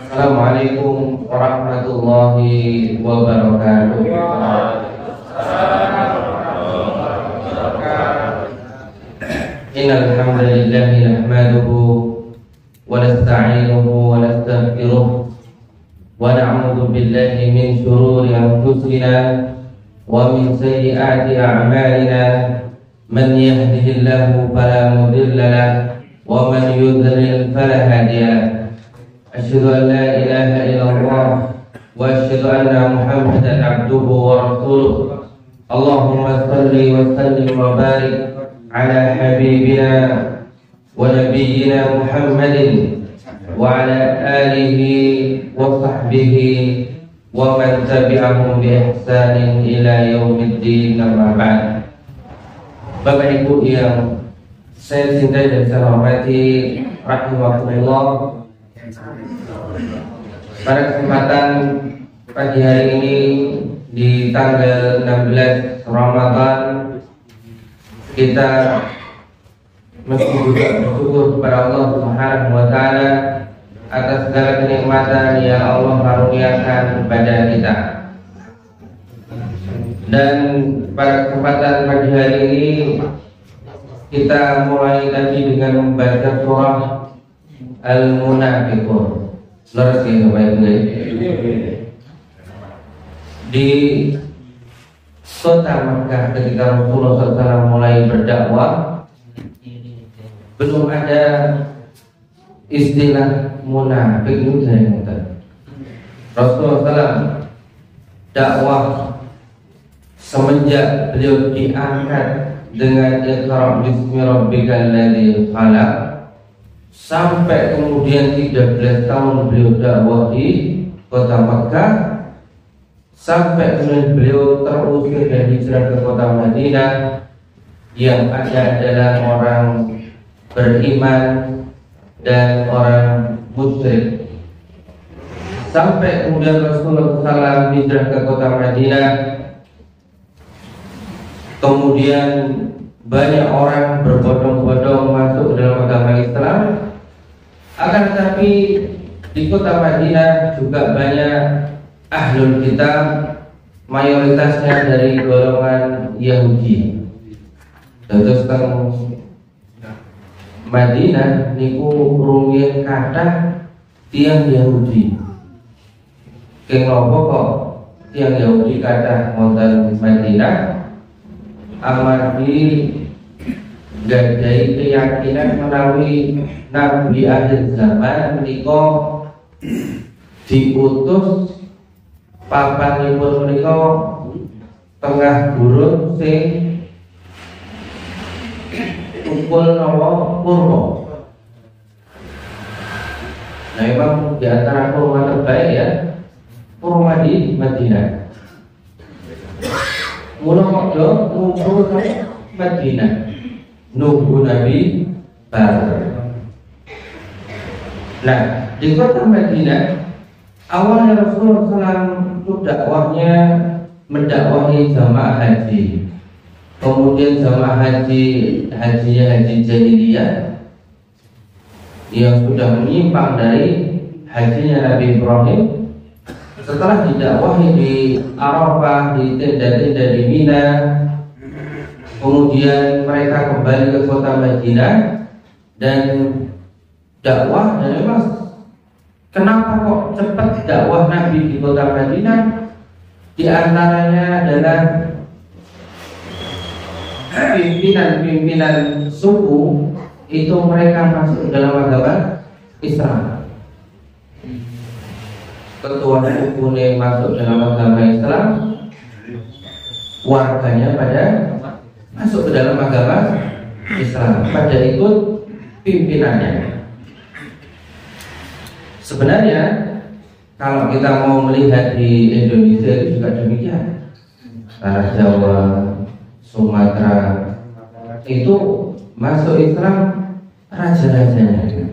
Assalamualaikum warahmatullahi wabarakatuh. Innal hamdalillah nahmaduhu wa nasta'inuhu wa nastaghfiruh wa na'udzu billahi min shururi anfusina wa min sayyiati a'malina. Man yahdihillahu fala mudilla lahu wa man yudlil fala hadiya lahu. Asyhadu an la ilaha illallah wa asyhadu anna Muhammadan abduhu wa rasuluh. Allahumma salli wa sallim wa barik ala habibina wa nabiyyina Muhammadin wa ala alihi wa sahbihi wa man tabi'ahum bi ihsanin ila yaumiddin, amma ba'd. Bapak Ibu yang saya cintai dan saya hormati rahimakumullah, pada kesempatan pagi hari ini di tanggal 16 Ramadan, kita mesti juga bersyukur kepada Allah Subhanahu wa Ta'ala atas segala kenikmatan yang Allah karuniakan kepada kita. Dan pada kesempatan pagi hari ini kita mulai tadi dengan membaca surah Al-Munafiqun. Di kota Makkah ketika Rasulullah SAW mulai berdakwah, belum ada istilah munafik itu. Rasulullah SAW dakwah semenjak beliau diangkat dengan Iqra bismi rabbikal ladzi khalaq, sampai kemudian 13 tahun beliau dakwah di kota Makkah, sampai kemudian beliau terusir dan hijrah ke kota Madinah yang ada adalah orang beriman dan orang musyrik. Sampai kemudian Rasulullah SAW hijrah ke kota Madinah, kemudian banyak orang berbondong-bondong masuk dalam agama Islam. Akan tetapi di kota Madinah juga banyak ahlul kitab, mayoritasnya dari golongan Yahudi. Terus teng Madinah niku rumiyin kathah tiang Yahudi. Kenapa kok tiang Yahudi kathah wonten Madinah? Amargi gadai keyakinan menawi Nabi akhir zaman menika diutus papanipun menika tengah gurun sing ukul nawa purwa. Nah, memang di antara purwa terbaik ya purwa di Madinah. Mula kok ngumpul ke Madinah nunggu Nabi baru. Nah, di kota Madinah awalnya Rasulullah SAW dakwahnya mendakwahi jamaah haji. Kemudian jamaah hajinya haji jahiliyah yang sudah menyimpang dari hajinya Nabi Ibrahim. Setelah didakwahi di Arafah, di tenda-tenda di Mina, kemudian mereka kembali ke kota Madinah dan dakwah. Dan memang kenapa kok cepat dakwah Nabi di kota Madinah? Di antaranya adalah pimpinan-pimpinan suku itu mereka masuk dalam agama Islam. Ketua suku masuk dalam agama Islam, warganya pada masuk ke dalam agama Islam, pada ikut pimpinannya. Sebenarnya kalau kita mau melihat di Indonesia itu juga demikian. Tanah Jawa, Sumatera itu masuk Islam raja-rajanya,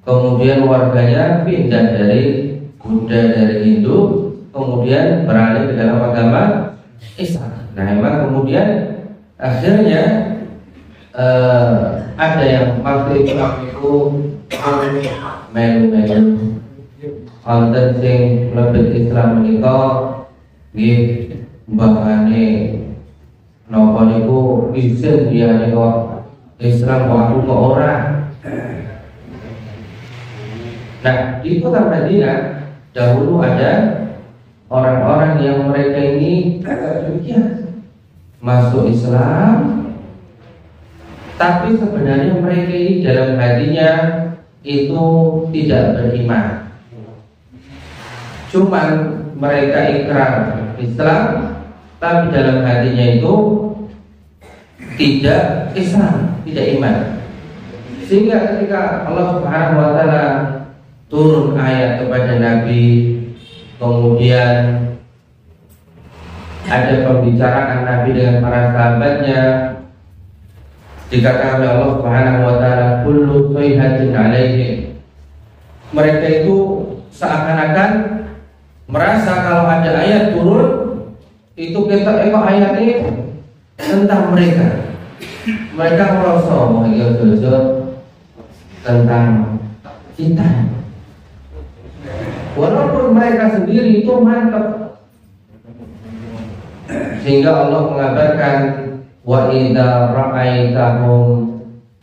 kemudian warganya pindah dari Buddha, dari Hindu, kemudian beralih ke dalam agama Islam. Nah, memang kemudian akhirnya ada yang waktu Islam itu melu-melu wonten sing mlebet Islam menika nggih mbahane napa niku isin liyane kok Islam kok aku kok ora. Nah, di kota Madinah dahulu ada orang-orang yang mereka ini demikian masuk Islam, tapi sebenarnya mereka ini dalam hatinya itu tidak beriman. Cuman mereka ikrar Islam, tapi dalam hatinya itu tidak Islam, tidak iman. Sehingga ketika Allah Subhanahu wa taala turun ayat kepada Nabi, kemudian ada pembicaraan Nabi dengan para sahabatnya, dikatakan oleh Allah Subhanahu wa taala kullu sayhatin alaihim. Mereka itu seakan-akan merasa kalau ada ayat turun itu kita ayat ini tentang mereka. Mereka merasa tentang kita. Walaupun mereka sendiri itu mantap, sehingga Allah mengabarkan wa idza ra'aitahum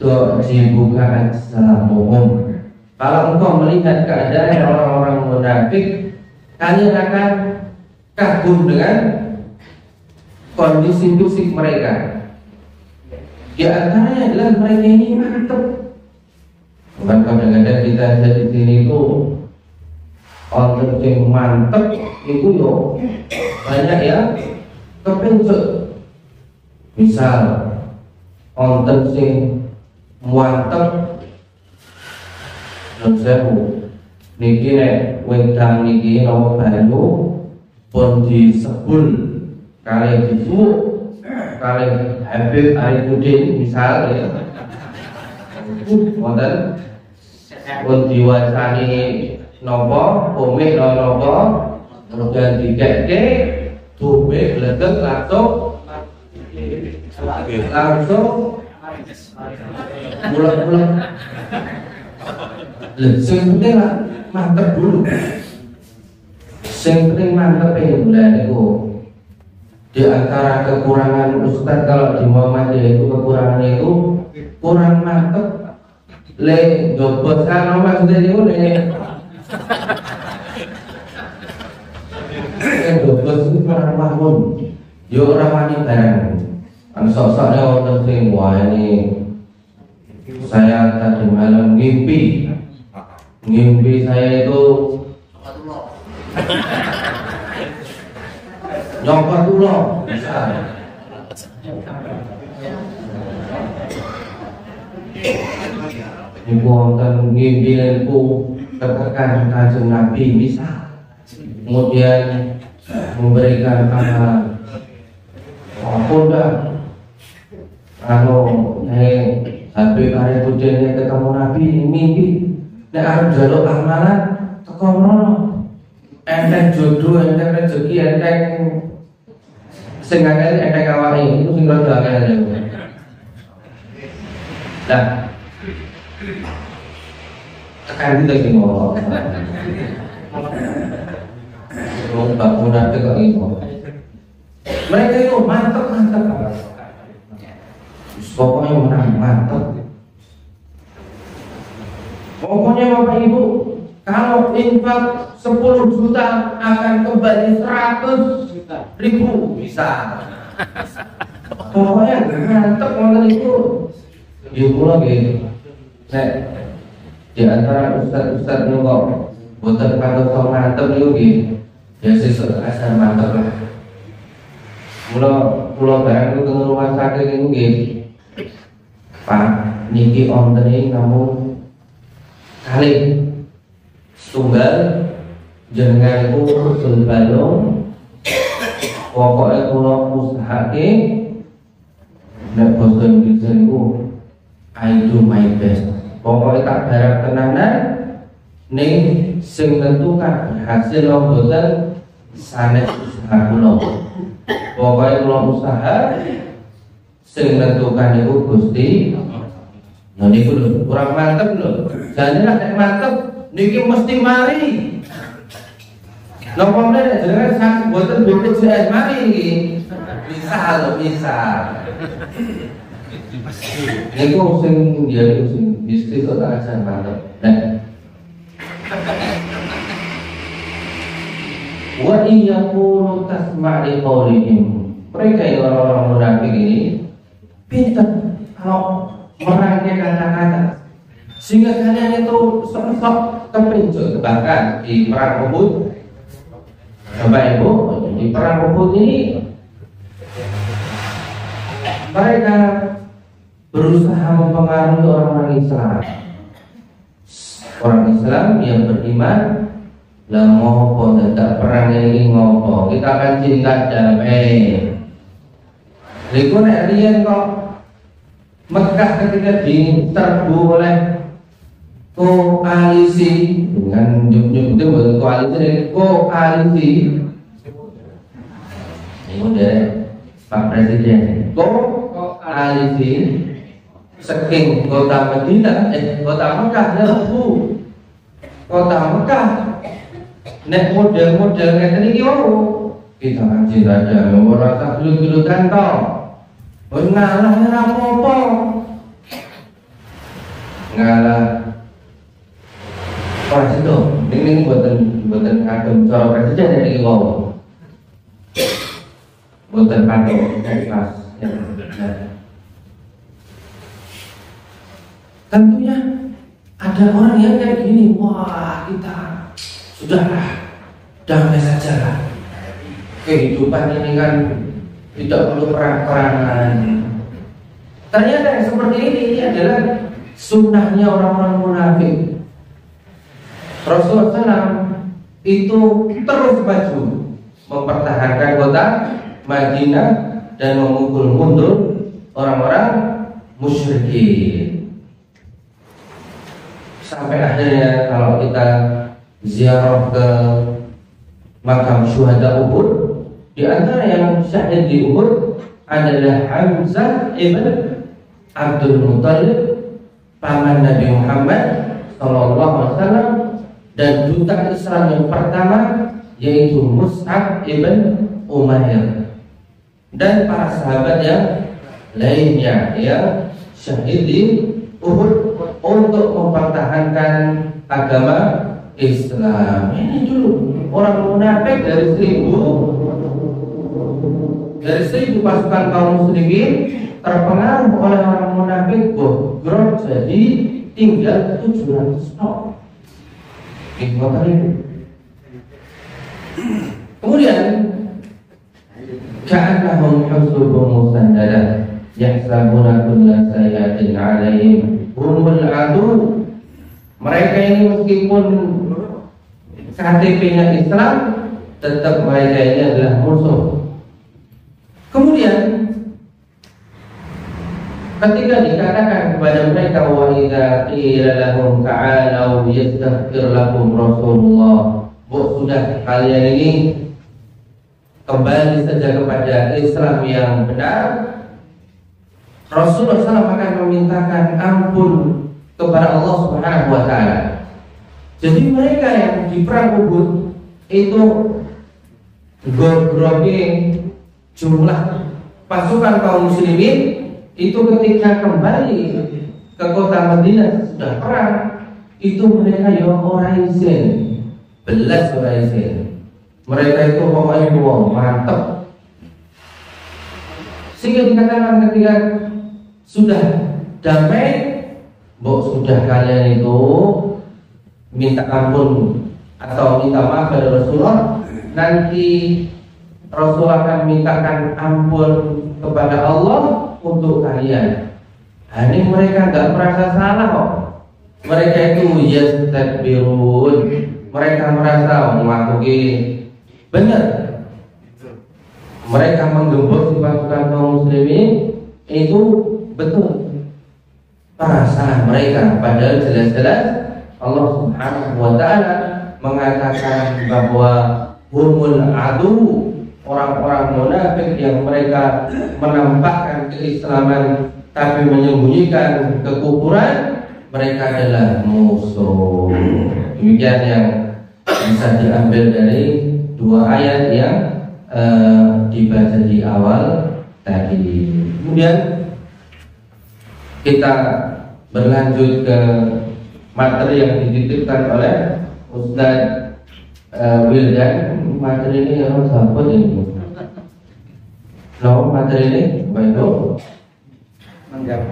tu'jibuka ajsamuhum. Kalau engkau melihat keadaan orang-orang munafik, kalian akan kagum dengan kondisi fisik mereka. Di antaranya adalah mereka ini mantap. Bukan kadang-kadang kita ada di sini itu orang yang mantep itu yo banyak ya kepencut. Misal orang yang mantep non sewu niki nek wedang niki nomor baru pun disebul kali disuk kali Habib Arifudin misal ya wonten pun diwacani nopo komik nopo kemudian dikeke tube gledek langsung bulat-bulat sing penting lah mantep dulu, sing penting mantep ya niku. Di antara kekurangan Ustaz kalau di Muhammadiyah itu kekurangannya itu kurang mantep. Le dobot kan maksudnya niku le dobot itu kurang mahmud. Yo ora wani barang. Kan sok-soknya wonten sing wah ini saya tadi malam ngimpi saya itu nyopot dulu ibu wonten ngimpiku ketekan kanjeng Nabi bisa kemudian memberikan amal Polda kalau Habib Arifudin ketemu Nabi mimpi nek arep njaluk amalan teko mrono enteng jodoh enteng rezeki enteng sing akeh enteng awake itu sing rada akeh. Nah tekan kita iki ngono wong bangunan kok iki mereka itu mantap pokoknya mantap. Pokoknya Bapak Ibu, kalau infak 10 juta akan kembali 100.000 bisa. Pokoknya mantap ngoten itu. Yo kula nggih. Nek di antara ustaz-ustaz niku kok boten kantos mantep niku nggih. Ya sesuk asal mantep lah. Kula bareng teng rumah sakit niku nggih. Pak niki ontene namun kali tunggal jenengan ku usul balung pokoknya kula usahake nek basa Inggris niku I do my best pokoknya tak garap tenanan ning sing nentukan berhasil apa boten sanes usaha kula pokoknya kula usaha sing nentukan iku Gusti. Nah niku lho, kurang mantep lho. Jane nek mantep niki mesti mari. Lha kok nek jenengan sak boten BPJS mari iki. Bisa lho, bisa. Niku sing dia sing istri kok tak aja mantep. Nah. Wa iyaqulu tasma' li qaulihim. Mereka yang orang-orang munafik ini pintar kalau merangkai kata-kata sehingga kalian itu sok-sok kepincut. Bahkan di perang Uhud, Bapak Ibu, di perang Uhud ini mereka berusaha mempengaruhi orang-orang Islam. Orang Islam yang beriman, lah ngopo tidak perang ini ngopo, kita akan cinta damai. Liku nek riyen kok Mekah ketika diserbu oleh koalisi dengan nyebutnya bukan koalisi ini udah Pak Presiden koalisi saking kota Madinah kota Mekah lebu kota Mekah nek model-model ngeten iki kita ngaji saja ora tak gelut-gelut kantong. Ngalah ora apa-apa. Ngalah. Pas itu, ini buatan kagem cara presiden iki kok. Buatan kagem pas. Tentunya ada orang yang kayak gini, wah kita sudahlah damai saja lah. Kehidupan ini kan tidak perlu perang-perangan. Ternyata yang seperti ini adalah sunnahnya orang-orang munafik. Rasulullah SAW itu terus maju mempertahankan kota Madinah dan memukul mundur orang-orang musyrikin. Sampai akhirnya kalau kita ziarah ke makam syuhada Uhud, di antara yang syahid di Uhud adalah Hamzah ibn Abdul Muttalib, paman Nabi Muhammad SAW, dan duta Islam yang pertama yaitu Mus'ab ibn Umair, dan para sahabat yang lainnya yang syahid di Uhud untuk mempertahankan agama Islam. Ini dulu orang munafik dari 1000 pasukan kaum muslimin terpengaruh oleh orang munafik bogrok jadi tinggal 700 tok. Kemudian ka'annahum husubun musandadah yahsabuna kulla sayyatin 'alaihim humul adu. Mereka ini meskipun KTP-nya Islam, tetap mereka ini adalah musuh. Kemudian ketika dikatakan kepada mereka wa idza qila lahum ta'alu yastaghfir lakum Rasulullah, sudah kalian ini kembali saja kepada Islam yang benar, Rasulullah SAW akan memintakan ampun kepada Allah Subhanahu wa taala. Jadi mereka yang di perang Uhud itu grogi jumlah pasukan kaum muslimin itu ketika kembali ke kota Madinah sudah perang, itu mereka ya orang isin, belas orang isin. Mereka itu pokoknya mantap. Sehingga dikatakan ketika sudah damai, sudah kalian itu minta ampun atau minta maaf pada Rasulullah, nanti Rasul akan mintakan ampun kepada Allah untuk kalian. Ini mereka nggak merasa salah kok. Mereka itu yastakbirun. Mereka merasa mematuhi benar. Mereka menggembok pasukan kaum muslimin itu betul. Perasaan mereka, padahal jelas-jelas Allah Subhanahu wa taala mengatakan bahwa humul adu, orang-orang munafik yang mereka menampakkan keislaman tapi menyembunyikan kekufuran, mereka adalah musuh. Demikian yang bisa diambil dari dua ayat yang dibaca di awal tadi. Kemudian kita berlanjut ke materi yang dititipkan oleh Ustaz Wildan. Materi ini harus dapat ini. Lalu materi ini apa itu? Menjawab.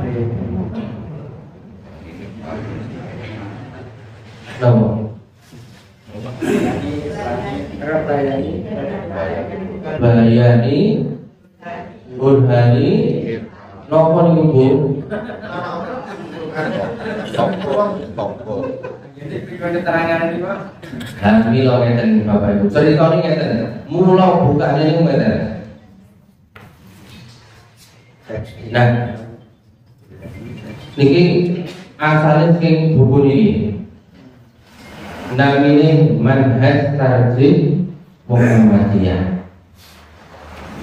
Bayani Burhani nopo niku Bu? Jadi keterangan iki Pak. Ha mila ngeten Bapak Ibu. Ceritane ngeten. Mula bukane niku ngeten. Nah, niki asalnya saking buku ini. Namanya Manhaj Tarjih Muhammadiyah.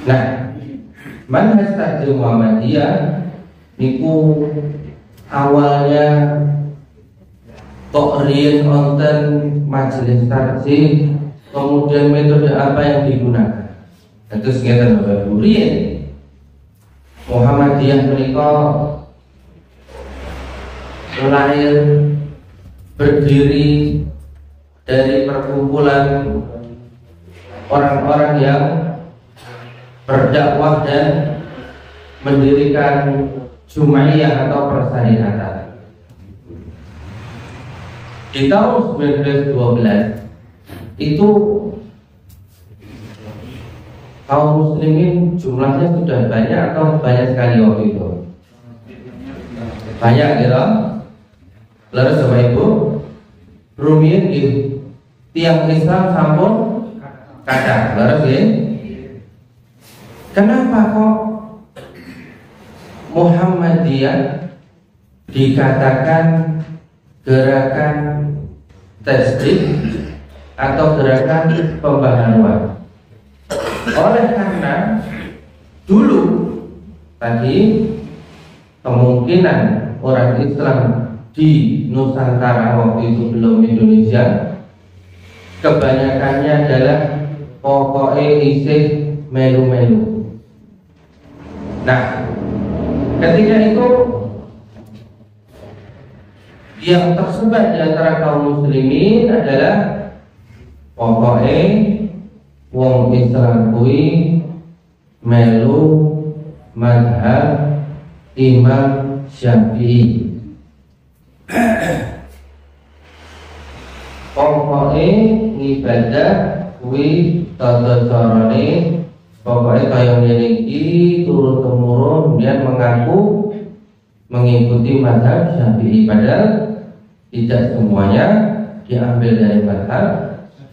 Nah, Manhaj Tarjih Muhammadiyah niku awalnya kok riyen wonten majelis tarjih, kemudian metode apa yang digunakan. Terus ngeten Bapak Ibu, riyen Muhammadiyah menika lahir berdiri dari perkumpulan orang-orang yang berdakwah dan mendirikan Jumaiyah atau persyarikatan. Di tahun 1912 itu kaum muslimin jumlahnya sudah banyak atau banyak sekali waktu itu? Banyak gitu. Lalu Bapak Ibu, rumiyin di tiang Islam sampun kathah. Lalu nggih. Kenapa kok Muhammadiyah dikatakan gerakan tasdid atau gerakan pembaharuan? Oleh karena dulu tadi kemungkinan orang Islam di Nusantara waktu itu belum Indonesia, kebanyakannya adalah pokoknya isih melu-melu. Nah, ketika itu yang tersebar di antara kaum muslimin adalah pokoknya wong Islam kuwi melu mazhab Imam Syafi'i. Pokoknya ibadah kuwi tata carane pokoknya kaya ngene iki turun temurun kemudian mengaku mengikuti mazhab Syafi'i, padahal tidak semuanya diambil dari mazhab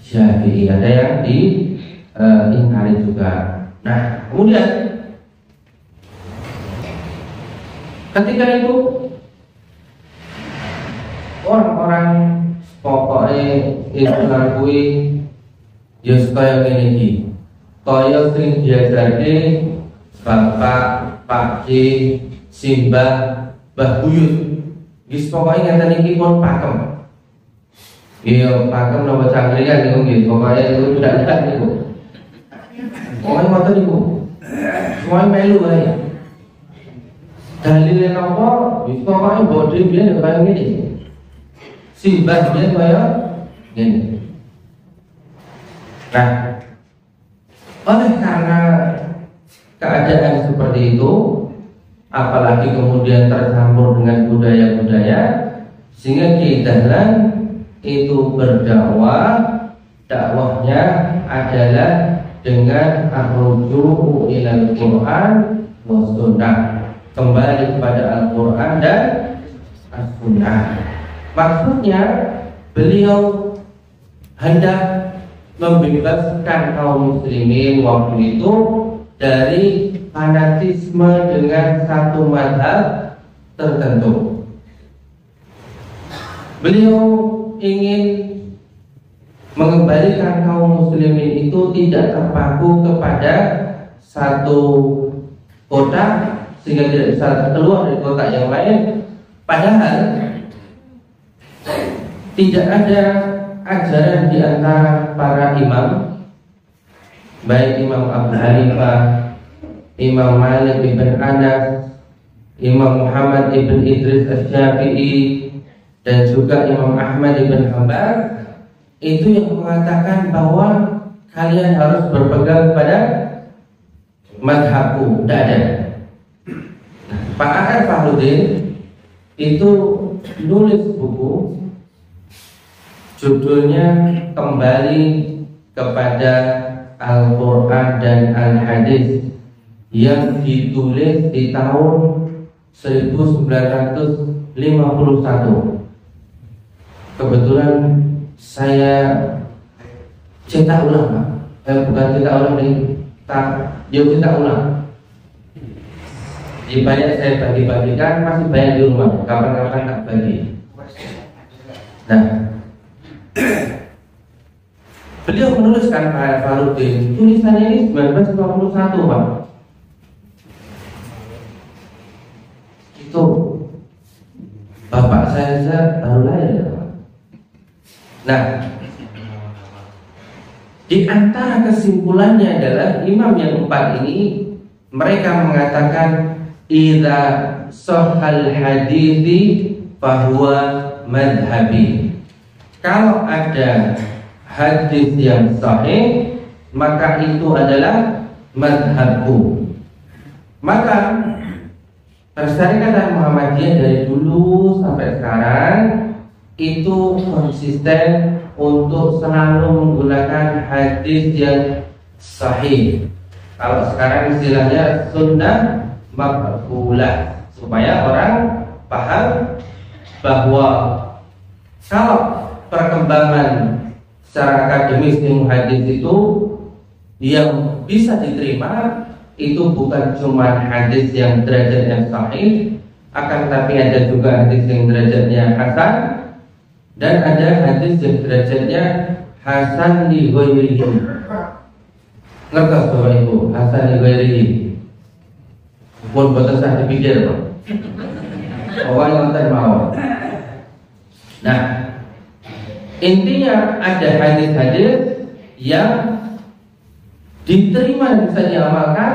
Syafi'i, ada yang diingkari juga. Nah, kemudian ketika itu orang-orang pokoknya Islam kuwi ya kaya ngene iki. Kaya sing biasane Bapak, Pak C, Simbah, Mbah Buyut. Wis pokoke ngeten iki pun pakem. Iya, pakem napa cangkringan niku nggih, pokoke itu tidak niku. Pokoke ngoten niku. Semua melu wae. Dalile napa? Wis pokoke bodhe biyen kaya ngene. Simbah biyen kaya ngene. Nah, oleh karena keadaan seperti itu, apalagi kemudian tercampur dengan budaya-budaya, sehingga Kiai Dahlan itu berdakwah, dakwahnya adalah dengan ar-ruju' ilal Quran wa sunnah, kembali kepada Al-Quran dan As-Sunnah. Maksudnya beliau hendak membebaskan kaum muslimin waktu itu dari fanatisme dengan satu mazhab tertentu. Beliau ingin mengembalikan kaum muslimin itu tidak terpaku kepada satu kota, sehingga tidak bisa keluar dari kotak yang lain. Padahal tidak ada ajaran di antara para imam, baik Imam Abu Hanifah, Imam Malik ibn Anas, Imam Muhammad ibn Idris Asy-Syafi'i, dan juga Imam Ahmad ibn Hanbal, itu yang mengatakan bahwa kalian harus berpegang pada madhabku. Tidak ada. Pak Akar Fahrudin itu nulis buku, judulnya Kembali kepada Al-Quran dan Al-Hadis, yang ditulis di tahun 1951. Kebetulan saya cetak ulang, bukan cetak ulang nih, cetak ulang. Di banyak saya bagi-bagikan, masih banyak di rumah. Kapan-kapan tak bagi. Nah, beliau menuliskan Pak Fahrudin, tulisannya ini 1951, Pak. Itu bapak saya saja baru lahir. Nah, di antara kesimpulannya adalah imam yang empat ini, mereka mengatakan idza sahhal hadithi fahuwa madhabi. Kalau ada hadis yang sahih, maka itu adalah madhabku. Maka Persyarikatan Muhammadiyah dari dulu sampai sekarang itu konsisten untuk selalu menggunakan hadis yang sahih. Kalau sekarang istilahnya sunnah maqbulah, supaya orang paham bahwa kalau perkembangan secara akademis ilmu hadis itu yang bisa diterima itu bukan cuma hadis yang derajatnya sahih, akan tapi ada juga hadis yang derajatnya hasan, dan ada hadis yang derajatnya hasan li ghairihi. Ngertos Bapak Ibu, hasan li ghairihi. Pun boten sah dipikir, Pak. Pokoknya nonton mau. Nah, intinya ada hadis-hadis yang diterima dan bisa diamalkan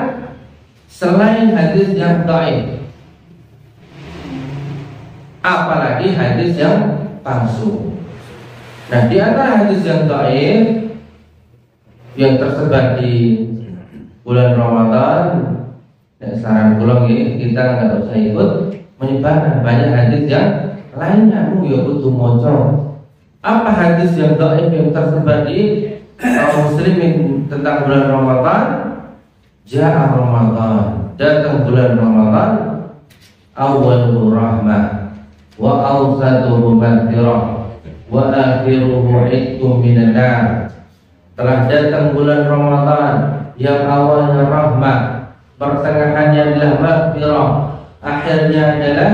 selain hadis yang dhaif, apalagi hadis yang palsu. Nah, di antara hadis yang dhaif yang tersebar di bulan Ramadan, saran kula nggih, kita nggak usah ikut menyebarkan banyak hadis yang lainnya. Ya kudu maca. Apa hadis yang dhaif yang tersebar di kaum muslimin tentang bulan Ramadan? Ja'a Ramadan, datang bulan Ramadan, awwaluhu rahmah wa awsatuhu maghfirah wa akhiruhu itqum minan nar. Telah datang bulan Ramadan yang awalnya rahmah, pertengahannya adalah maghfirah, akhirnya adalah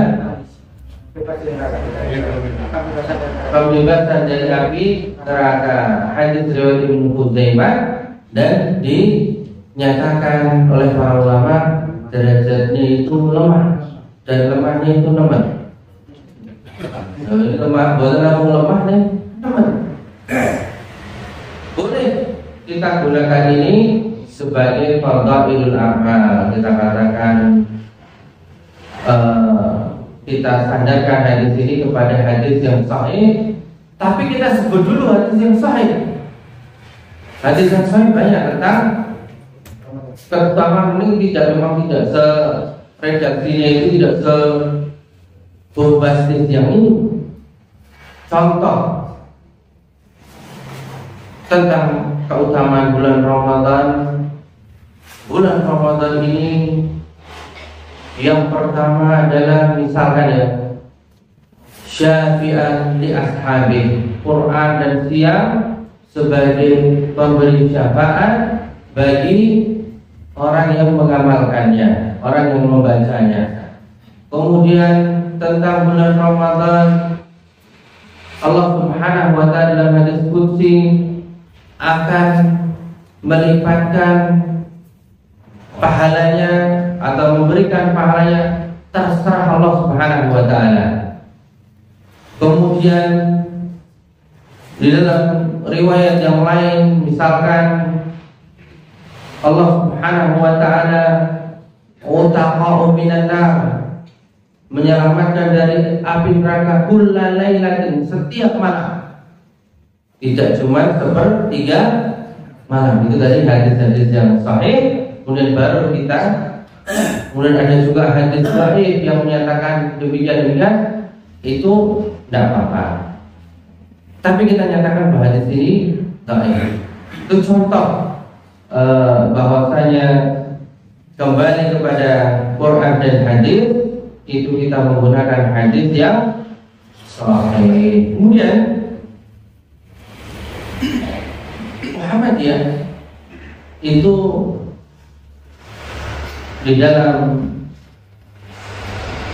pembebasan dari api neraka. Hadis riwayat Ibnu Khuzaimah, dan dinyatakan oleh para ulama derajatnya itu lemah, dan lemahnya itu nemen. Lemah, boleh langsung lemah nih, nemen. Boleh kita gunakan ini sebagai fadhailul amal. Kita katakan kita sandarkan hadis ini kepada hadis yang sahih, tapi kita sebut dulu hadis yang sahih. Hadis yang sahih banyak tentang keutamaan ini, memang tidak redaksinya itu tidak bombastis yang ini. Contoh tentang keutamaan bulan Ramadan. Bulan Ramadan ini yang pertama adalah misalkan ya, syafi'an li ashabi, Quran dan siang sebagai pemberi syafaat bagi orang yang mengamalkannya, orang yang membacanya. Kemudian tentang bulan Ramadan, Allah Subhanahu wa ta'ala dalam hadis qudsi akan melipatkan pahalanya atau memberikan pahalanya terserah Allah Subhanahu wa taala. Kemudian di dalam riwayat yang lain misalkan Allah Subhanahu wa taala utaqa'u minan nar, menyelamatkan dari api neraka kulla lailatin, setiap malam. Tidak cuma sepertiga malam. Itu tadi hadis-hadis yang sahih. Kemudian baru kita, kemudian ada juga hadis sahih yang menyatakan demikian, itu tidak apa-apa. Tapi kita nyatakan bahwa hadis ini dhaif. Itu contoh bahwasanya kembali kepada Quran dan hadis itu kita menggunakan hadis yang sahih. Kemudian Muhammadiyah itu di dalam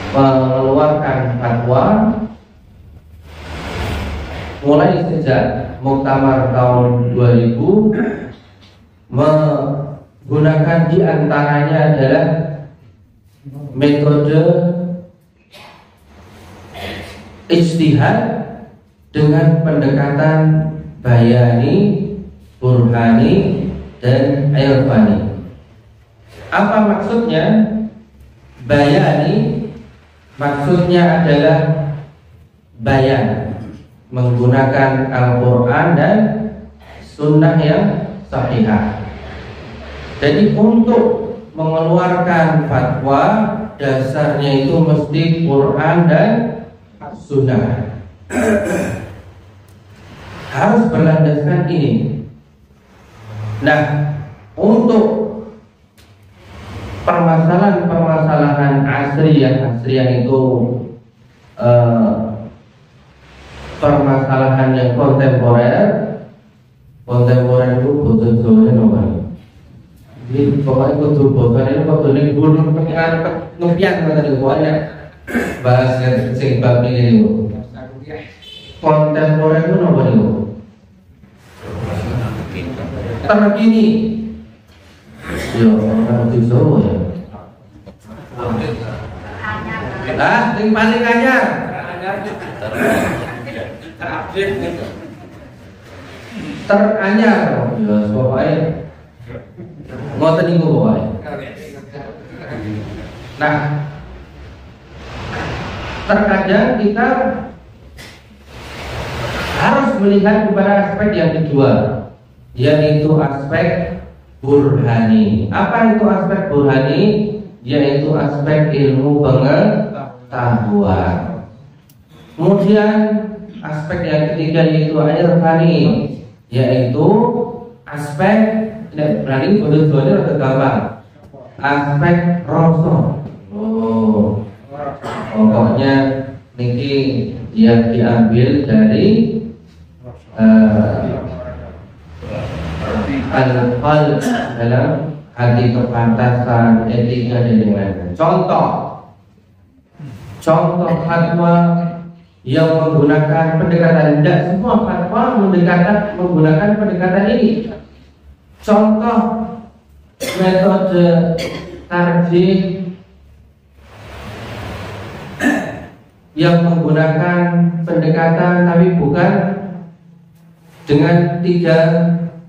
mengeluarkan fatwa mulai sejak Muktamar tahun 2000 menggunakan diantaranya adalah metode ijtihad dengan pendekatan bayani, burhani, dan irfani. Apa maksudnya? Bayani maksudnya adalah bayan, menggunakan Al-Quran dan Sunnah yang sahihah. Jadi untuk mengeluarkan fatwa dasarnya itu mesti Quran dan Sunnah. Harus berlandaskan ini. Nah, untuk permasalahan asriyah itu permasalahan yang kontemporer itu betul-betul normal. Jadi pokoknya kudu bosan itu kudu ning gunung pengiran ngepian ngoten pokoknya bahas sing bab ini niku. Kontemporer itu napa niku? Terkini. Yo, orang di Solo ya. Lah, sing paling anyar. Teranyar. Ya, pokoknya ngoten niku pokoknya. Nah, terkadang kita harus melihat kepada aspek yang kedua, yaitu aspek burhani. Apa itu aspek burhani? Yaitu aspek ilmu pengetahuan. Kemudian aspek yang ketiga yaitu irfani, yaitu aspek berani bodoh-bodoh atau gampang. Aspek rasa. Oh, pokoknya niki yang diambil dari al-qalb dalam hati, kepantasan, etika dan lain-lain. Contoh fatwa yang menggunakan pendekatan, tidak semua fatwa menggunakan pendekatan ini. Contoh metode tarjih yang menggunakan pendekatan tapi bukan dengan tiga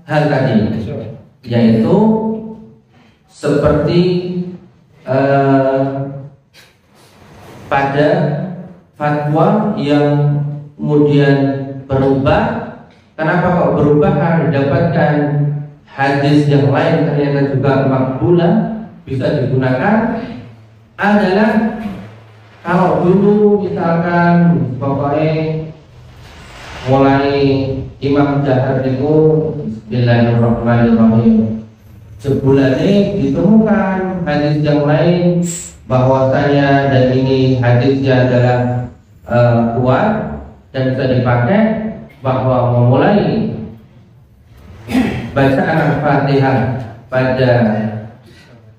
hal tadi, yaitu seperti pada fatwa yang kemudian berubah. Kenapa kok berubah? Karena didapatkan hadis yang lain ternyata juga makbulah, bisa digunakan. Adalah kalau dulu misalkan pokoknya mulai Imam Jahar itu Bismillahirrahmanirrahim, sebulane ditemukan hadis yang lain bahwasanya dan ini hadisnya adalah kuat dan bisa dipakai, bahwa memulai bacaan Al-Fatihah pada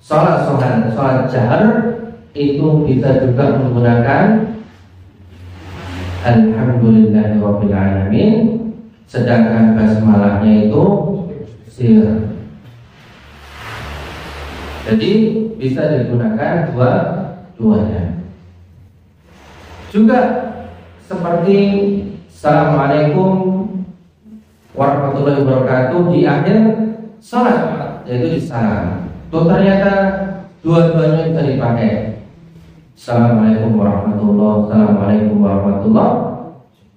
sholat jahar itu bisa juga menggunakan Alhamdulillahirabbil alamin, sedangkan basmalahnya itu sir. Jadi bisa digunakan dua-duanya. Juga seperti Assalamualaikum warahmatullahi wabarakatuh di akhir salat, yaitu di salam. Tuh ternyata dua-duanya bisa dipakai. Assalamualaikum warahmatullahi wabarakatuh, Assalamualaikum warahmatullahi,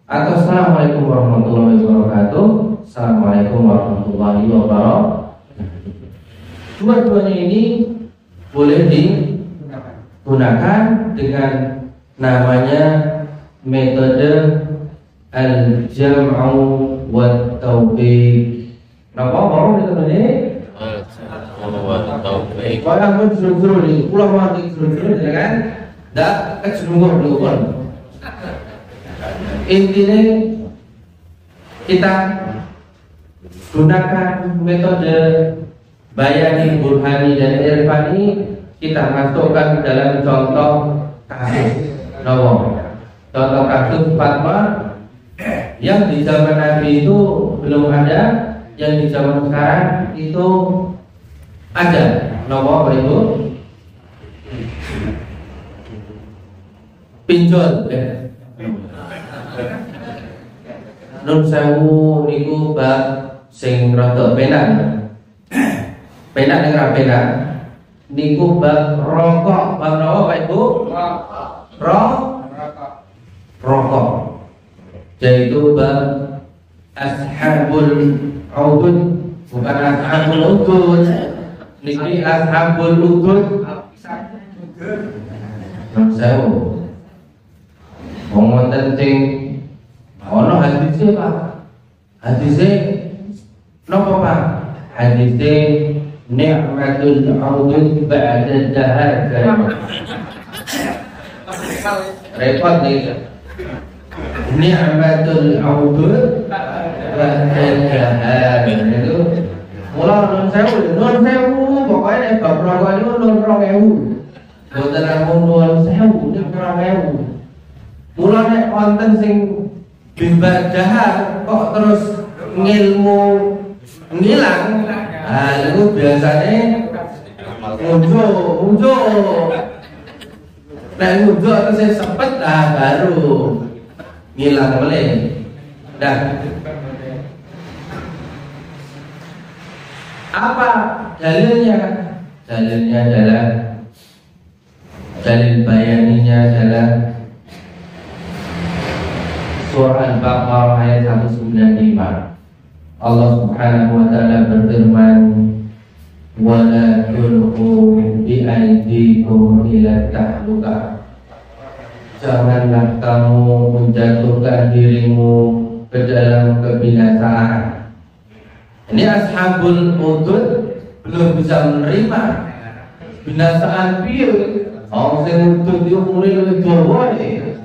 atau Assalamualaikum warahmatullahi wabarakatuh, Assalamualaikum warahmatullahi wabarakatuh. Dua-duanya ini boleh digunakan dengan namanya metode al-jam'u wa taufiq. Napa mau metode ini? Wa taufiq. Kalau pun suruh ni, pulang mati suruh kan? Dak kecurungan dulu. Intinya kita gunakan metode bayani, burhani, dan irfani. Kita masukkan dalam contoh kasus contoh kasus fatwa yang di zaman Nabi itu belum ada, yang di zaman sekarang itu ada. Apa itu? Pinjol Nun sewu niku bab sing rada penak. Penak ning ra penak. Niku bab rokok, bab napa Pak Ibu? Rokok. Yaitu bab ashabul udud, bukan ashabul udud. Niki ashabul udud. Nun sewu. Wong wonten sing ana hadise Pak. Hadise napa Pak? Hadise ni'matul udud ba'da dahar. Repot nih. Ni'matul udud ba'da dahar. Itu mula nun sewu pokoknya bab rokok itu nun 2000. Boten namung nun sewu ning 2000. Mulane wonten sing bimbar dahar kok terus ngilmu ngilang. Ah itu biasanya muncul. Nek muncul terus sepet baru ngilang oleh. Nah, apa dalilnya? Dalilnya adalah dalil bayaninya adalah Surah Al-Baqarah ayat 195. Allah Subhanahu wa taala berfirman, "Wa la tulqu bi aydikum ila tahlukah." Janganlah kamu menjatuhkan dirimu ke dalam kebinasaan. Ini ashabul udud belum bisa menerima binasaan piye. Wong sing udud yo mulai dawa iki.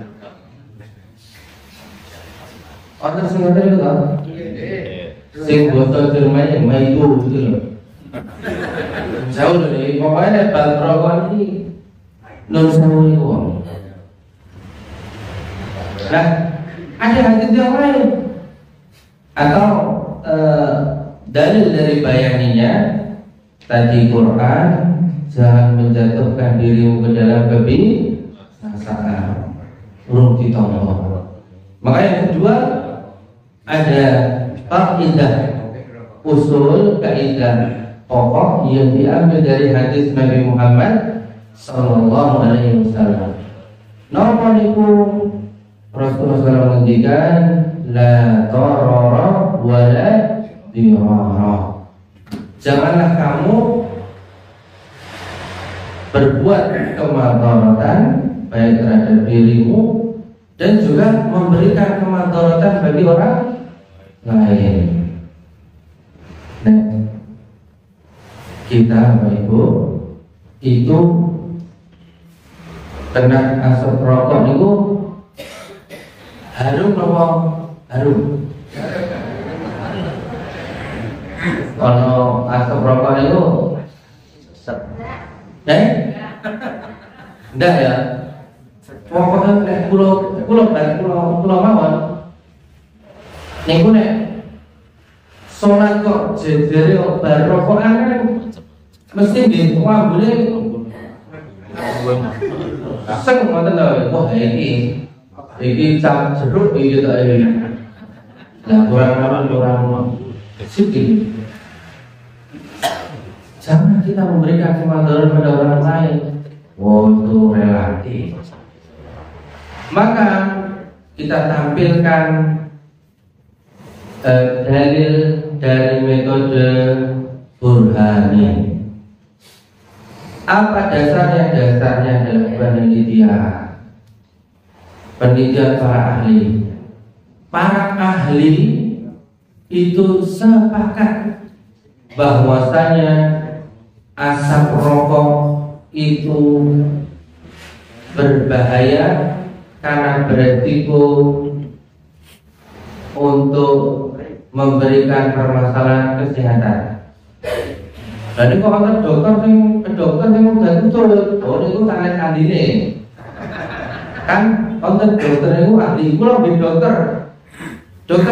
Orang sing ngoten lho. Sing basa Jerman itu gitu loh. Jauh dari pokoknya bal rokok ini non sewu niku. Nah, ada hadis yang lain atau dalil dari bayaninya tadi Quran, jangan menjatuhkan dirimu ke dalam kebinasaan. Urung ditompo. Maka yang kedua ada kaidah usul, kaidah pokok yang diambil dari hadis Nabi Muhammad sallallahu alaihi wasallam. Napa niku Rasulullah SAW menghentikan la darara wa la dirara. Janganlah kamu berbuat kemadaratan baik terhadap dirimu dan juga memberikan kemadaratan bagi orang lain. Nah, kita Bapak Ibu itu kena asap rokok itu harum apa harum? Kalau asap rokok itu enggak ya. Pokoknya nek pulau mawon. Niku nek salat kok jejere bar rokokan kan mesti nggih ngambune seng ngoten lho. Wah iki cap jeruk iki to iki. Lah kurang sikit. Jangan kita memberikan kemadaran pada orang lain. Itu relatif. Maka kita tampilkan dalil dari metode Burhani. Apa dasarnya? Dasarnya adalah penelitian para ahli. Para ahli itu sepakat bahwasanya asap rokok itu berbahaya karena beresiko untuk memberikan permasalahan kesehatan. Jadi kok ada dokter yang udah tutur, itu sangat ahline. Kan konten dokter itu ahli, itu lebih dokter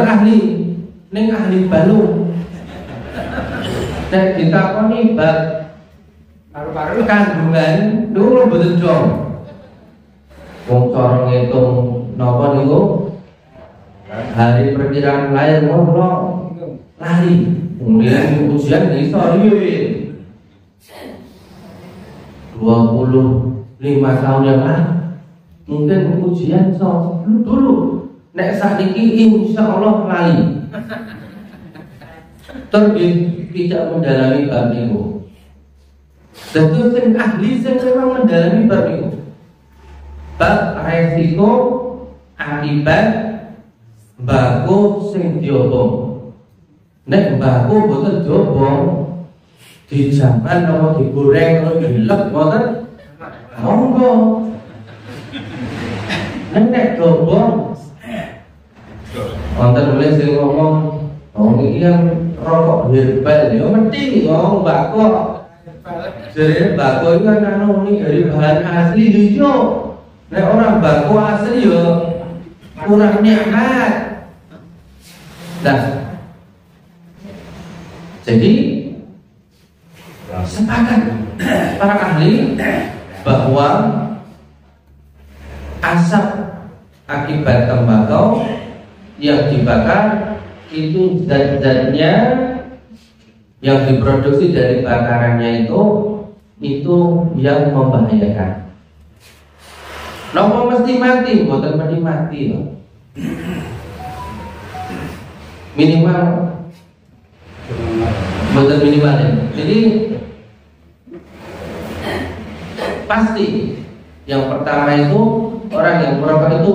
ahli, ning ahli balung. Nek ditakoni bab paru-paru kandungan dulu mboten dong. Wong cara ngitung napa niku hari perkiraan lahir ngono lali. Kemudian ujian iso 25 tahun yang lalu mungkin ujian so dulu nek sakniki insyaallah lali. Tidak mendalami bab niku. Dadi sing ahli sing memang mendalami bab niku. Bab resiko akibat mbako sing diobong. Nek mbako boten diobong, dijaman apa digoreng atau dilek boten monggo. Nek diobong wonten mulai sing ngomong iki yang rokok herbal ya mesti ngomong mbako. Jadi mbako itu kan ini dari bahan asli hijau. Nek orang mbako asli ya kurang nikmat. Nah, jadi sepakat para ahli bahwa asap akibat tembakau yang dibakar itu zat-zatnya yang diproduksi dari bakarannya itu yang membahayakan. Nopo mesti mati, bukan mesti mati loh. Minimal, bukan minimal ya. Jadi pasti yang pertama itu orang yang merokok itu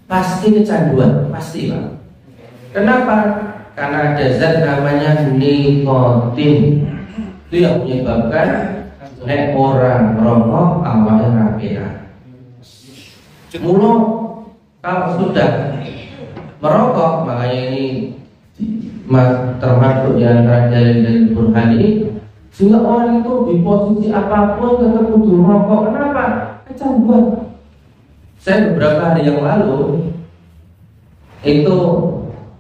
pasti kecanduan, pasti Pak. Kenapa? Karena ada zat namanya nikotin. Itu yang menyebabkan nek orang merokok awalnya rapera. Mulu kalau sudah merokok, makanya ini termasuk di antara dalil Burhani, sehingga orang itu di posisi apapun tetap butuh merokok. Kenapa? Kecanduan. Saya beberapa hari yang lalu itu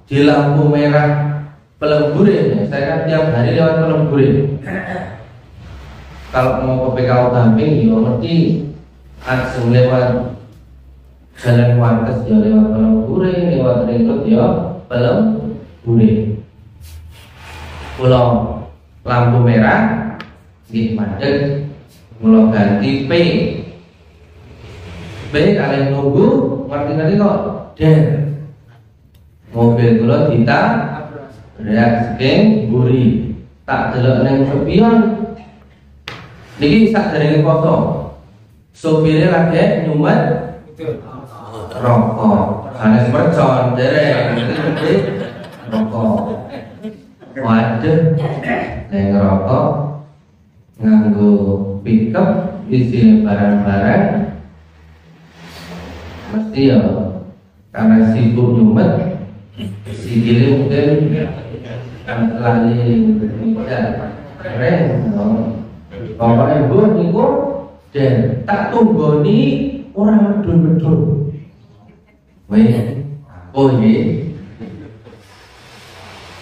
di lampu merah Pelemburin, saya kan tiap hari lewat Pelemburin. Kalau mau ke PKU Tamping, ya ngerti langsung lewat Jalan Wates, ya lewat Pelemburin, lewat Ringkut, ya Pelemburin. Kalau lampu merah, di madeg, mulai ganti P kalian nunggu, ngerti kok den mobil kula reaksi buri tak delok nang spion niki sakderenge foto sopire lagi nyumet rokok sanes mercon dereng rokok waduh nek ngerokok nganggo pickup isi barang-barang mesti ya karena sibuk nyumet sikile mungkin lali keren pokoknya bu niku dan tak tunggoni orang medun-medun oh iya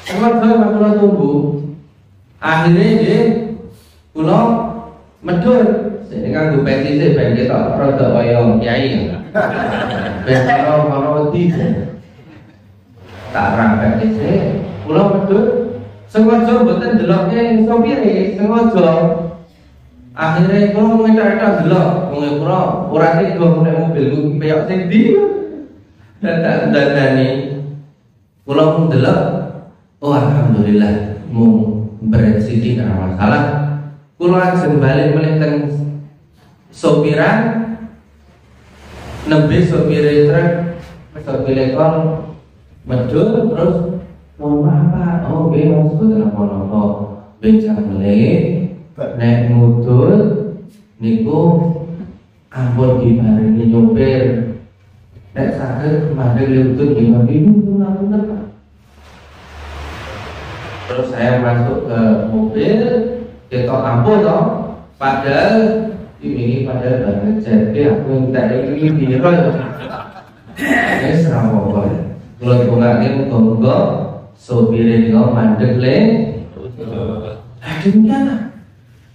sangat saya masalah tunggu akhirnya dia kula medhur sing nganggo peci sik ben ketok rada kaya kiai. Ben karo wedi. Tak rampek sik kula medhur sengaja mboten deloke sopire, sengaja. Akhirnya kula ngetok-etok delok, wong kula ora tega nek mobilku peyok sing ndi. Dandani kula mung delok, oh alhamdulillah mung bersih ora masalah. Kula ajeng balik meneh teng sopiran nembe sopire truk sopire kol medhur terus mohon maaf Pak, oh nggih Mas boten napa-napa. Becak meleh nek mudhun niku ampun diparingi nyopir. Nek saged madhep lutut gimana ibu ngapunten Pak. Terus saya masuk ke mobil, ketok ampun toh. Padahal ini padahal banget jadi aku minta ini biro. Ini serang apa? Kalau dibongkarin muga-muga sopire niku mandeg le. Demikian.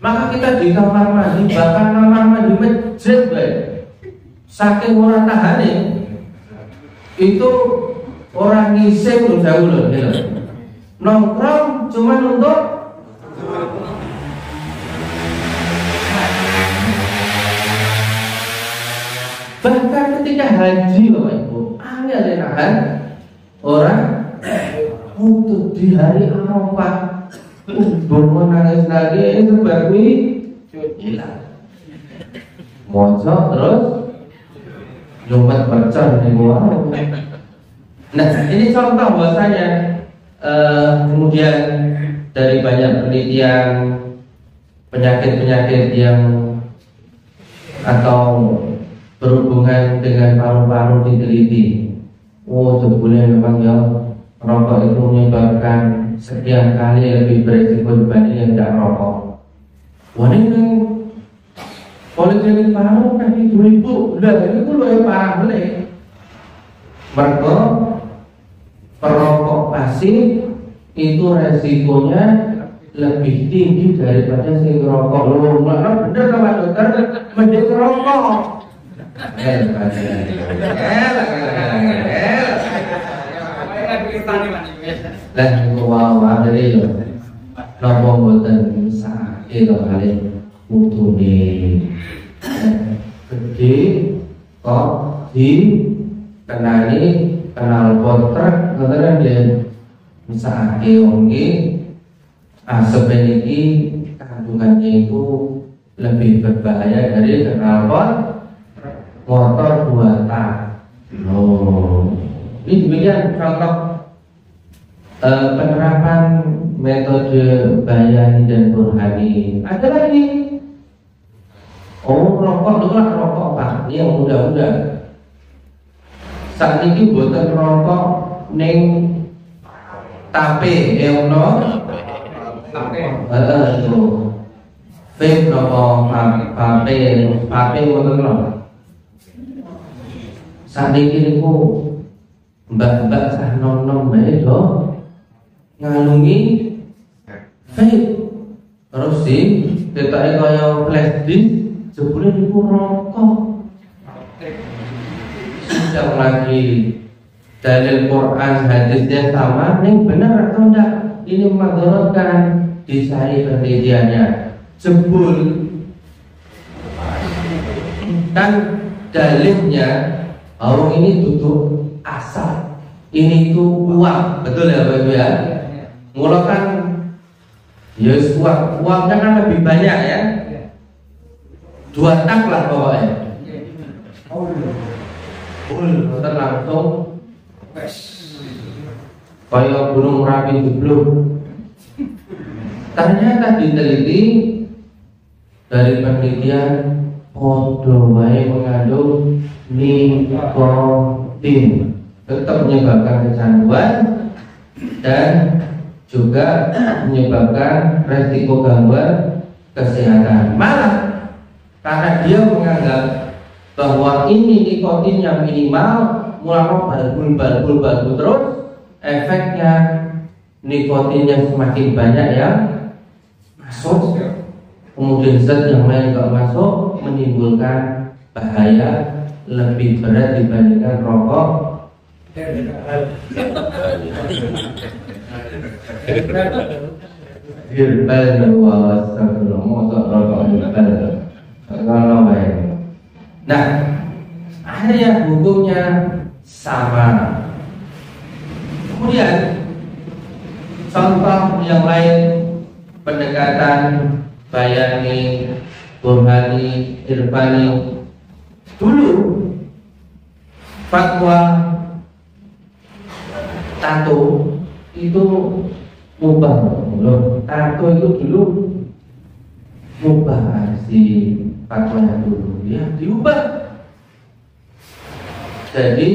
Maka kita di kamar mandi, bahkan kamar mandi masjid, saking orang tahane itu orang ngising udah jauh loh, nongkrong cuma untuk bahkan ketika haji Bapak Ibu, angel nahan orang untuk di hari Arafah. Bangun nangis sebab hilang. Mojok terus nyumpet percon nih gua. Nah ini contoh bahwasanya kemudian dari banyak penelitian penyakit-penyakit yang atau berhubungan dengan paru-paru diteliti. Oh sebetulnya memang ya rokok itu menyebabkan sekian kali lebih beresiko dibanding yang tidak rokok. Wah ini poliklinik paru kan ibu-ibu udah ini tuh lebih parah boleh. Mereka perokok pasif itu resikonya lebih tinggi daripada si rokok. Loh, mana bener Pak Dokter mending rokok. Lah wawa dari lo, nopo boten sakit lo kali utune, gede kok di kenali kenal potret, kemudian dia sakit ongi, asap ini kandungannya itu lebih berbahaya dari kenal pot motor 2 tak. Oh, ini demikian contoh. Penerapan metode Bayani dan Burhani. Ada lagi. Oh rokok itu lah rokok Pak. Ini yang muda-muda. Saat ini buatan rokok neng tape ono. Itu vape rokok pape buatan rokok. Saat ini niku mbak-mbak sah nom-nom bae do ngalungi vape terus sih ketake kaya flash disk jebule niku rokok. Sidang lagi dalil Quran hadisnya sama ning benar atau enggak ini mengadakan dicari penelitiannya jebul kan dalilnya orang ini duduk asal ini itu uang betul ya Bapak Ibu ya. Mula kan ya uangnya kan lebih banyak ya 2 tak lah pokoknya langsung kayak gunung Merapi jeblok. Ternyata diteliti dari penelitian podo wae mengandung nikotin tetap menyebabkan kecanduan dan juga menyebabkan resiko gangguan kesehatan. Malah karena dia menganggap bahwa ini nikotinnya minimal, mulai balbul terus, efeknya nikotinnya semakin banyak yang masuk. kemudian zat yang lain juga masuk, menimbulkan bahaya lebih berat dibandingkan rokok. Herbal was motor rokok herbal. Kalau baik. Nah, akhirnya hukumnya sama. Kemudian contoh yang lain, pendekatan bayani, burhani, irfani. Dulu fatwa tato itu mubah loh. Tato itu dulu mubah si fatwanya dulu, ya diubah. Jadi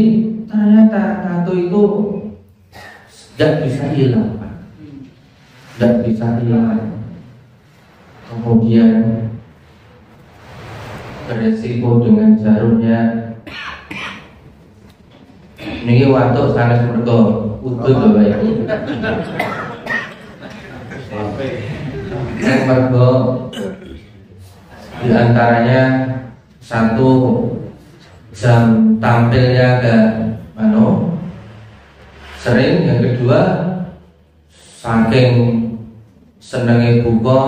ternyata tato itu tidak bisa hilang, Pak. Tidak bisa hilang. Kemudian beresiko dengan jarumnya. Ini waktu sanes mergo udut lho Pak. Mergo di antaranya satu jam tampilnya agak sering, yang kedua saking senengnya buka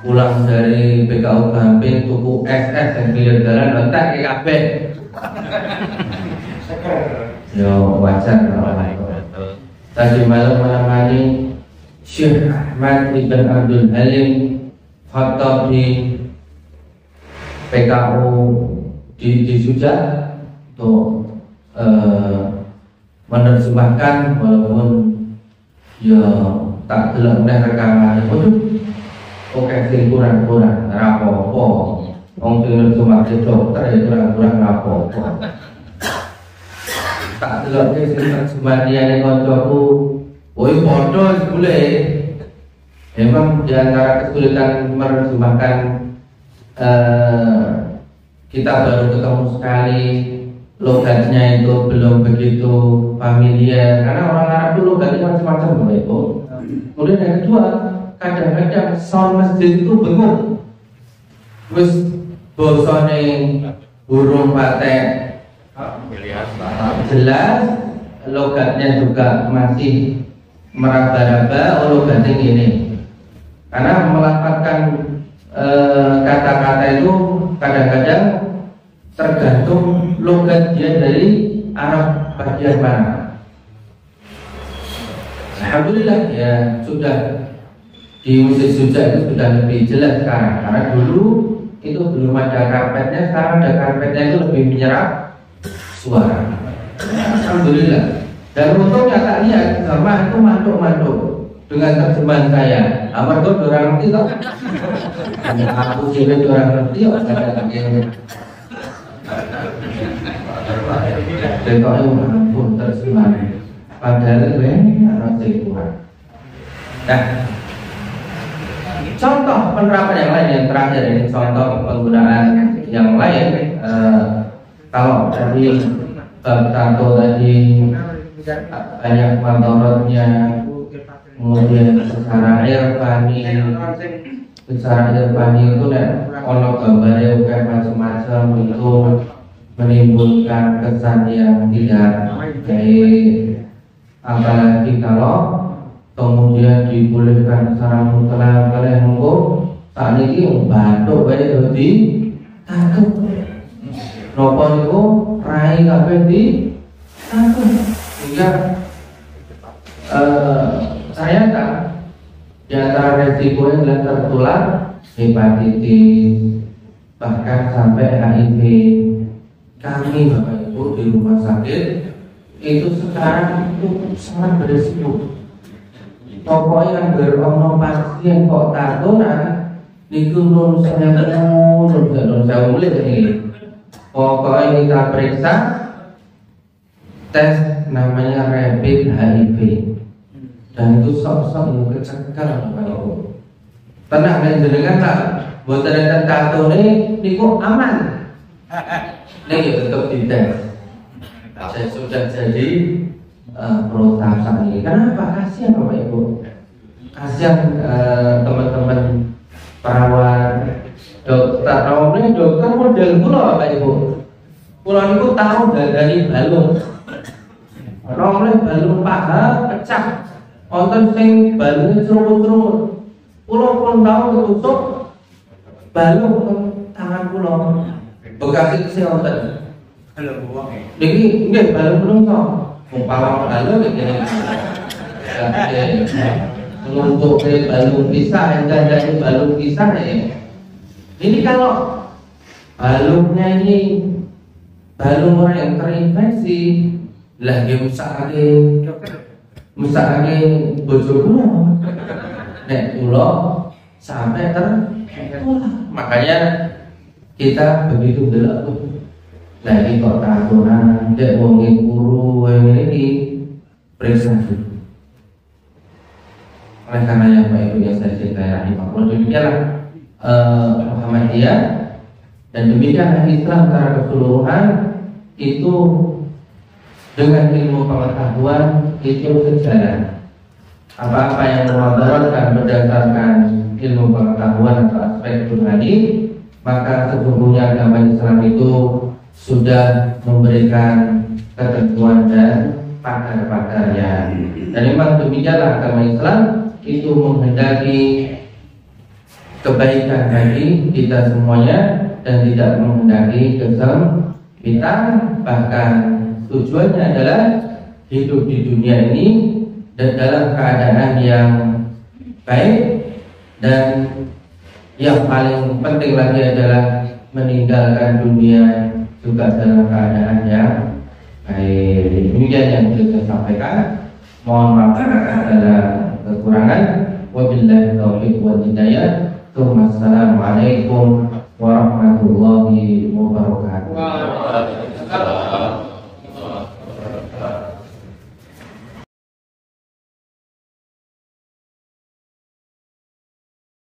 pulang dari PKU Gamping tuku SS yang pinggir jalan letak ke kabeh. Yo wajar tadi malam menemani Syekh Ahmad Ibn Abdul Halim khotbah di PKU di Suja untuk menerjemahkan, walaupun ya tak delok neh rekaman. Oke sing kurang-kurang rapopo. Wong sing nerjemahke dokter ya kurang-kurang rapopo. Tak delok sing terjemahane kancaku, woi padha sebule. Memang di antara kesulitan menerjemahkan kita baru ketemu sekali, logatnya itu belum begitu familiar karena orang Arab itu logatnya macam-macam Bapak Ibu. Kemudian yang kedua, kadang-kadang sound masjid itu bingung. Wis bosone burung patek jelas, logatnya juga masih meraba-raba, logatnya gini. Karena melafalkan kata-kata itu kadang-kadang tergantung logat dia dari Arab bagian mana. Alhamdulillah ya sudah di Masjid Suja itu sudah lebih jelas sekarang, karena dulu itu belum ada karpetnya, sekarang ada karpetnya itu lebih menyerap suara. Alhamdulillah. Dan untungnya tak lihat sama itu mantuk-mantuk dengan terjemahan saya. Amat kau orang ngerti toh? Aku sih orang ngerti kok ada yang Tengoknya ampun terjemahan. Padahal gue anak kurang. Nah, contoh penerapan yang lain yang terakhir ini contoh penggunaan yang lain. Kalau tadi tato tadi banyak mandorotnya, kemudian secara irfani itu ono gambarnya kayak macam-macam itu menimbulkan kesan yang tidak baik, apalagi kalau kemudian dibolehkan secara mutlak oleh hukum. Saat ini batuk baik di takut nopo itu rai kabeh di takut, sehingga saya tak di antara resiko yang tertular hepatitis, bahkan sampai HIV. Kami Bapak Ibu di rumah sakit itu sekarang itu sangat beresiko. Pokoknya berono pasien kok tahunan niku nun saya mulai ini. Pokoknya kita periksa tes namanya rapid HIV, dan itu sok-sok yang kecekal Bapak Ibu. Tenang dan jenengan tak buat ada tato niku aman. Ini tetap dites. Saya sudah jadi protasa ini. Kenapa? Kasihan Bapak Ibu. Kasihan teman-teman perawat, dokter, dokter model kula Pak Ibu. Kula niku tahu dari balung. Ana oleh balung paha pecah. Wonten sing balunge crumut-crumut. Kula pun tahu ketusuk balung tangan kula. Bekas iki sing wonten. Balung wong. Niki nggih balung menungso. Umpama balung ngene. Untuk balung pisah, ini balung pisah ya. Ini kalau balungnya ini balung orang yang terinfeksi, lah dia musakake bojo kula. Nek kula sampai tertular. Makanya kita begitu delok lagi kok tahunan dek wong guru ini periksa dulu. Oleh karena yang Pak Ibu yang saya cintai rahimahullah, demikianlah Muhammadiyah dan demikianlah Islam secara keseluruhan itu dengan ilmu pengetahuan itu sejalan. Apa-apa yang memudaratkan berdasarkan ilmu pengetahuan atau aspek rohani, maka sesungguhnya agama Islam itu sudah memberikan ketentuan dan pakar-pakarnya. Dan memang demikianlah agama Islam itu menghendaki kebaikan bagi kita semuanya dan tidak menghendaki kesempitan. Bahkan tujuannya adalah hidup di dunia ini dan dalam keadaan yang baik, dan yang paling penting lagi adalah meninggalkan dunia juga dalam keadaan yang baik. Demikian yang bisa saya sampaikan. Mohon maaf ada kekurangan. Wabillahi taufiq wal hidayah. Assalamualaikum warahmatullahi wabarakatuh.